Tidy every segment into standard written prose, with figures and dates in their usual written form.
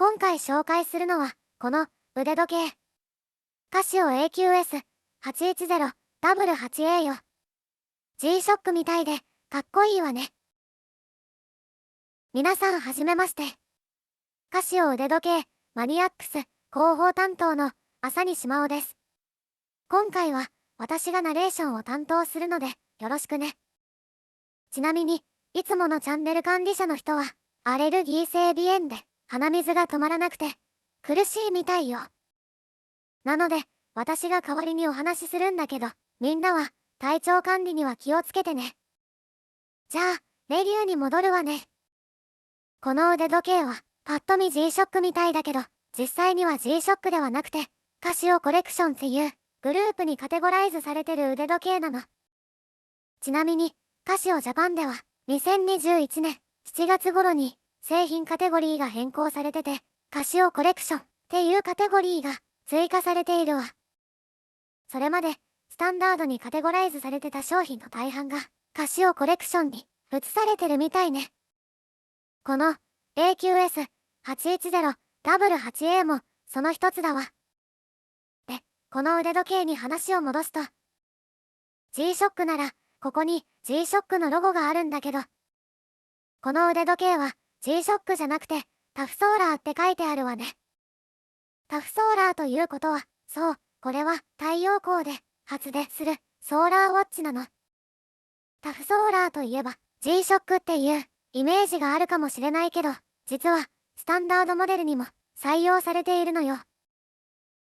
今回紹介するのは、この腕時計。カシオ AQS810W8A よ。G-SHOCK みたいで、かっこいいわね。皆さんはじめまして。カシオ腕時計マニアックス広報担当の浅西真央です。今回は私がナレーションを担当するのでよろしくね。ちなみに、いつものチャンネル管理者の人は、アレルギー性鼻炎で鼻水が止まらなくて苦しいみたいよ。なので、私が代わりにお話しするんだけど、みんなは体調管理には気をつけてね。じゃあ、レビューに戻るわね。この腕時計は、パッと見 G-SHOCK みたいだけど、実際には G-SHOCK ではなくて、カシオコレクションっていうグループにカテゴライズされてる腕時計なの。ちなみに、カシオジャパンでは、2021年7月頃に製品カテゴリーが変更されてて、カシオコレクションっていうカテゴリーが追加されているわ。それまで、スタンダードにカテゴライズされてた商品の大半が、カシオコレクションに移されてるみたいね。この AQS810W8A もその一つだわ。で、この腕時計に話を戻すと、G-SHOCK なら、ここに G-SHOCK のロゴがあるんだけど、この腕時計は G-SHOCK じゃなくてタフソーラーって書いてあるわね。タフソーラーということは、そう、これは太陽光で発電するソーラーウォッチなの。タフソーラーといえば G-SHOCK っていうイメージがあるかもしれないけど、実はスタンダードモデルにも採用されているのよ。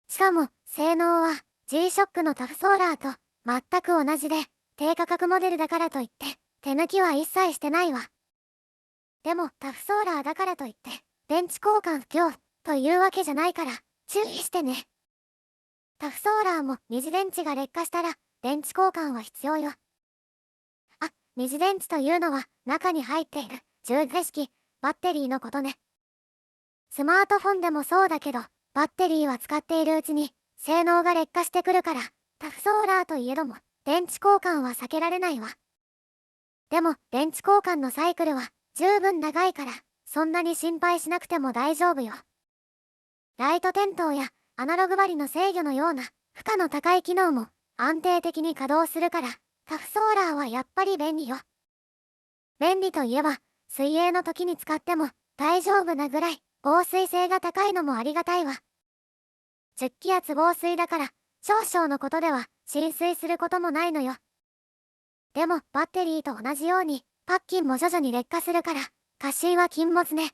しかも性能は G-SHOCK のタフソーラーと全く同じで、低価格モデルだからといって手抜きは一切してないわ。でもタフソーラーだからといって電池交換不要というわけじゃないから注意してね。タフソーラーも二次電池が劣化したら電池交換は必要よ。あ、二次電池というのは中に入っている充電式バッテリーのことね。スマートフォンでもそうだけど、バッテリーは使っているうちに性能が劣化してくるから、タフソーラーといえども電池交換は避けられないわ。でも電池交換のサイクルは十分長いから、そんなに心配しなくても大丈夫よ。ライト点灯やアナログ針の制御のような負荷の高い機能も安定的に稼働するから、タフソーラーはやっぱり便利よ。便利といえば、水泳の時に使っても大丈夫なぐらい防水性が高いのもありがたいわ。10気圧防水だから、少々のことでは浸水することもないのよ。でもバッテリーと同じようにパッキンも徐々に劣化するから、過信は禁物ね。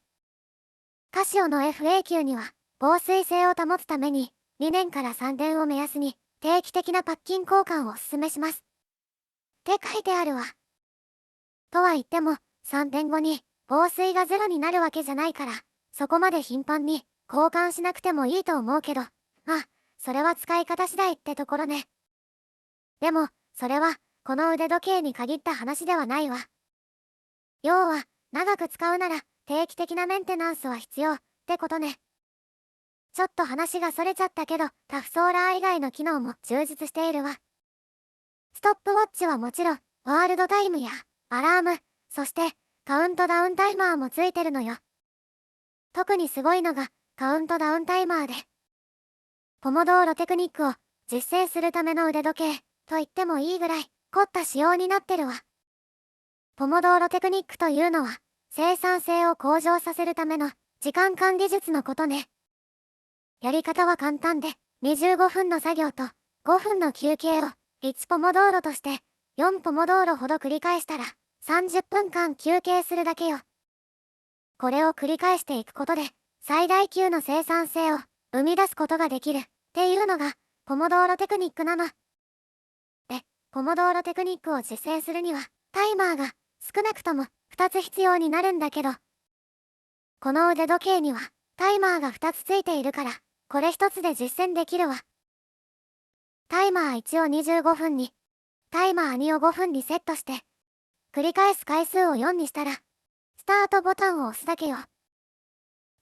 カシオの FAQ には防水性を保つために2年から3年を目安に定期的なパッキン交換をお勧めします。って書いてあるわ。とは言っても3年後に防水がゼロになるわけじゃないから、そこまで頻繁に交換しなくてもいいと思うけど、まあ、それは使い方次第ってところね。でも、それはこの腕時計に限った話ではないわ。要は、長く使うなら定期的なメンテナンスは必要ってことね。ちょっと話がそれちゃったけど、タフソーラー以外の機能も充実しているわ。ストップウォッチはもちろん、ワールドタイムやアラーム、そしてカウントダウンタイマーもついてるのよ。特にすごいのがカウントダウンタイマーで、ポモドーロテクニックを実践するための腕時計と言ってもいいぐらい凝った仕様になってるわ。ポモドーロテクニックというのは生産性を向上させるための時間管理術のことね。やり方は簡単で、25分の作業と5分の休憩を1ポモドーロとして4ポモドーロほど繰り返したら30分間休憩するだけよ。これを繰り返していくことで最大級の生産性を生み出すことができるっていうのがポモドーロテクニックなの。で、ポモドーロテクニックを実践するにはタイマーが少なくとも2つ必要になるんだけど、この腕時計にはタイマーが2つついているから、これ1つで実践できるわ。タイマー1を25分に、タイマー2を5分にセットして、繰り返す回数を4にしたら、スタートボタンを押すだけよ。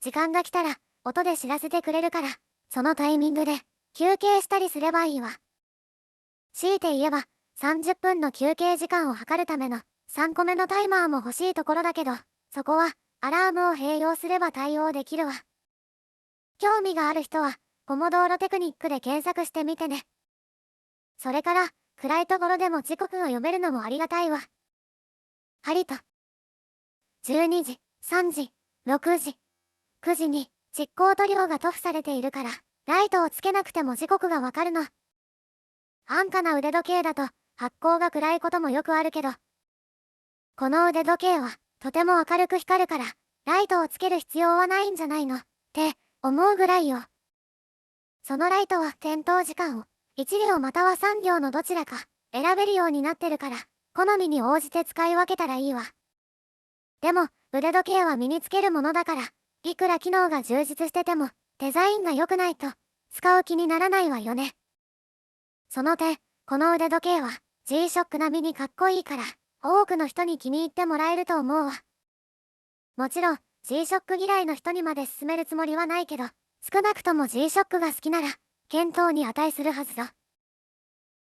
時間が来たら、音で知らせてくれるから、そのタイミングで休憩したりすればいいわ。強いて言えば、30分の休憩時間を測るための3個目のタイマーも欲しいところだけど、そこはアラームを併用すれば対応できるわ。興味がある人は、ポモドーロテクニックで検索してみてね。それから、暗いところでも時刻が読めるのもありがたいわ。針と、12時、3時、6時、9時に実光塗料が塗布されているから、ライトをつけなくても時刻がわかるの。安価な腕時計だと発光が暗いこともよくあるけど、この腕時計はとても明るく光るから、ライトをつける必要はないんじゃないのって思うぐらいよ。そのライトは点灯時間を1両または3両のどちらか選べるようになってるから、好みに応じて使い分けたらいいわ。でも腕時計は身につけるものだから、いくら機能が充実しててもデザインが良くないと使う気にならないわよね。その点、この腕時計は G-SHOCK 並みにかっこいいから、多くの人に気に入ってもらえると思うわ。もちろん G-SHOCK 嫌いの人にまで勧めるつもりはないけど、少なくとも G-SHOCK が好きなら検討に値するはずだ。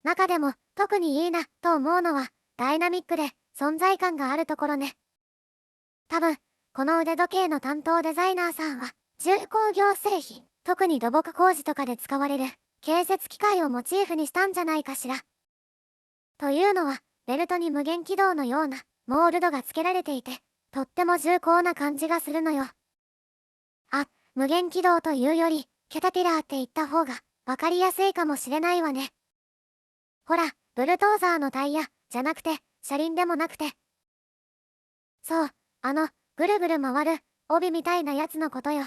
中でも特にいいなと思うのはダイナミックで存在感があるところね。多分この腕時計の担当デザイナーさんは重工業製品、特に土木工事とかで使われる建設機械をモチーフにしたんじゃないかしら。というのはベルトに無限軌道のようなモールドが付けられていて、とっても重厚な感じがするのよ。あ、無限軌道というよりキャタピラーって言った方がわかりやすいかもしれないわね。ほら、ブルドーザーのタイヤじゃなくて車輪でもなくて、そう、ぐるぐる回る帯みたいなやつのことよ。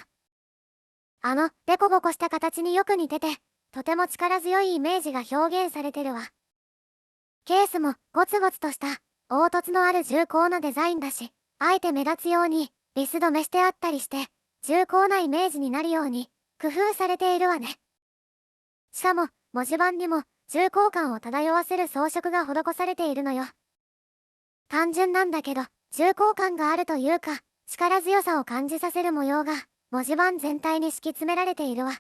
デコボコした形によく似てて、とても力強いイメージが表現されてるわ。ケースもゴツゴツとした凹凸のある重厚なデザインだし、あえて目立つようにビス止めしてあったりして、重厚なイメージになるように工夫されているわね。しかも文字盤にも重厚感を漂わせる装飾が施されているのよ。単純なんだけど重厚感があるというか、力強さを感じさせる模様が文字盤全体に敷き詰められているわ。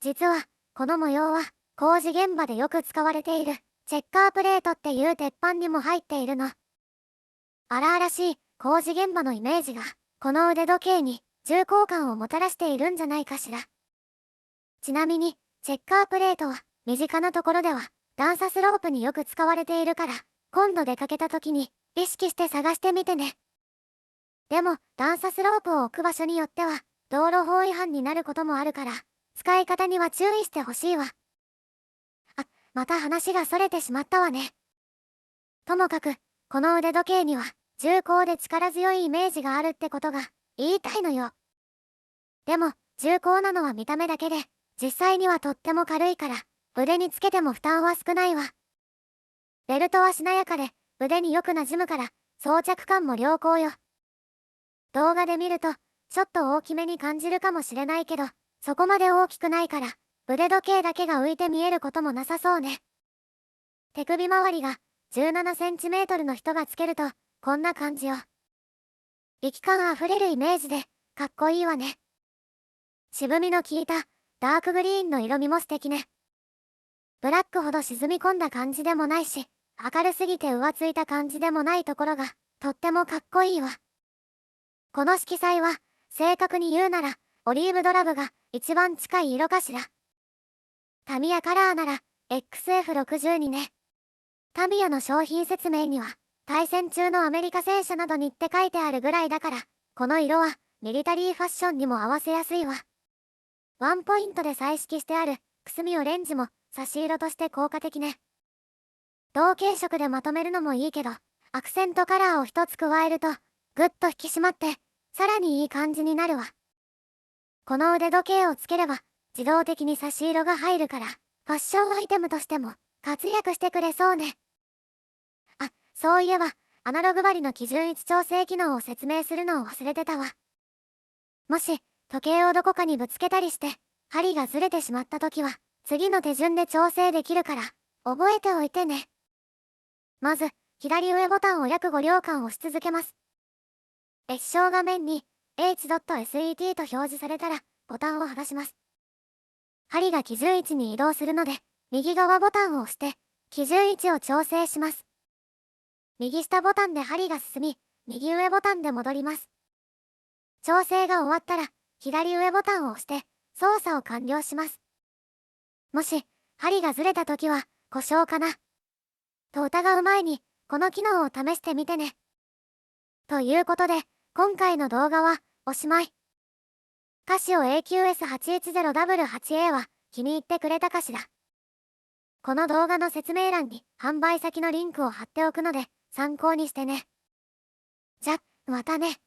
実はこの模様は工事現場でよく使われているチェッカープレートっていう鉄板にも入っているの。荒々しい工事現場のイメージがこの腕時計に重厚感をもたらしているんじゃないかしら。ちなみにチェッカープレートは身近なところでは段差スロープによく使われているから、今度出かけた時に意識して探してみてね。でも段差スロープを置く場所によっては道路法違反になることもあるから、使い方には注意してほしいわ。あ、また話がそれてしまったわね。ともかくこの腕時計には重厚で力強いイメージがあるってことが言いたいのよ。でも重厚なのは見た目だけで、実際にはとっても軽いから腕につけても負担は少ないわ。ベルトはしなやかで腕によくなじむから装着感も良好よ。動画で見るとちょっと大きめに感じるかもしれないけど、そこまで大きくないから腕時計だけが浮いて見えることもなさそうね。手首周りが17センチメートルの人がつけるとこんな感じよ。力感あふれるイメージでかっこいいわね。渋みの効いたダークグリーンの色味も素敵ね。ブラックほど沈み込んだ感じでもないし、明るすぎて浮ついた感じでもないところがとってもかっこいいわ。この色彩は正確に言うならオリーブドラブが一番近い色かしら。タミヤカラーなら XF62 ね。タミヤの商品説明には対戦中のアメリカ戦車などにって書いてあるぐらいだから、この色はミリタリーファッションにも合わせやすいわ。ワンポイントで彩色してあるくすみオレンジも差し色として効果的ね。同系色でまとめるのもいいけど、アクセントカラーを一つ加えるとぐっと引き締まってさらにいい感じになるわ。この腕時計をつければ自動的に差し色が入るから、ファッションアイテムとしても活躍してくれそうね。あ、そういえばアナログ針の基準位置調整機能を説明するのを忘れてたわ。もし時計をどこかにぶつけたりして針がずれてしまった時は次の手順で調整できるから覚えておいてね。まず左上ボタンを約5秒間押し続けます。液晶画面に H.SET と表示されたらボタンを離します。針が基準位置に移動するので右側ボタンを押して基準位置を調整します。右下ボタンで針が進み、右上ボタンで戻ります。調整が終わったら左上ボタンを押して操作を完了します。もし針がずれた時は故障かなと疑う前にこの機能を試してみてね。ということで今回の動画はおしまい。カシオ AQS810W8A は気に入ってくれたかしら。この動画の説明欄に販売先のリンクを貼っておくので参考にしてね。じゃ、またね。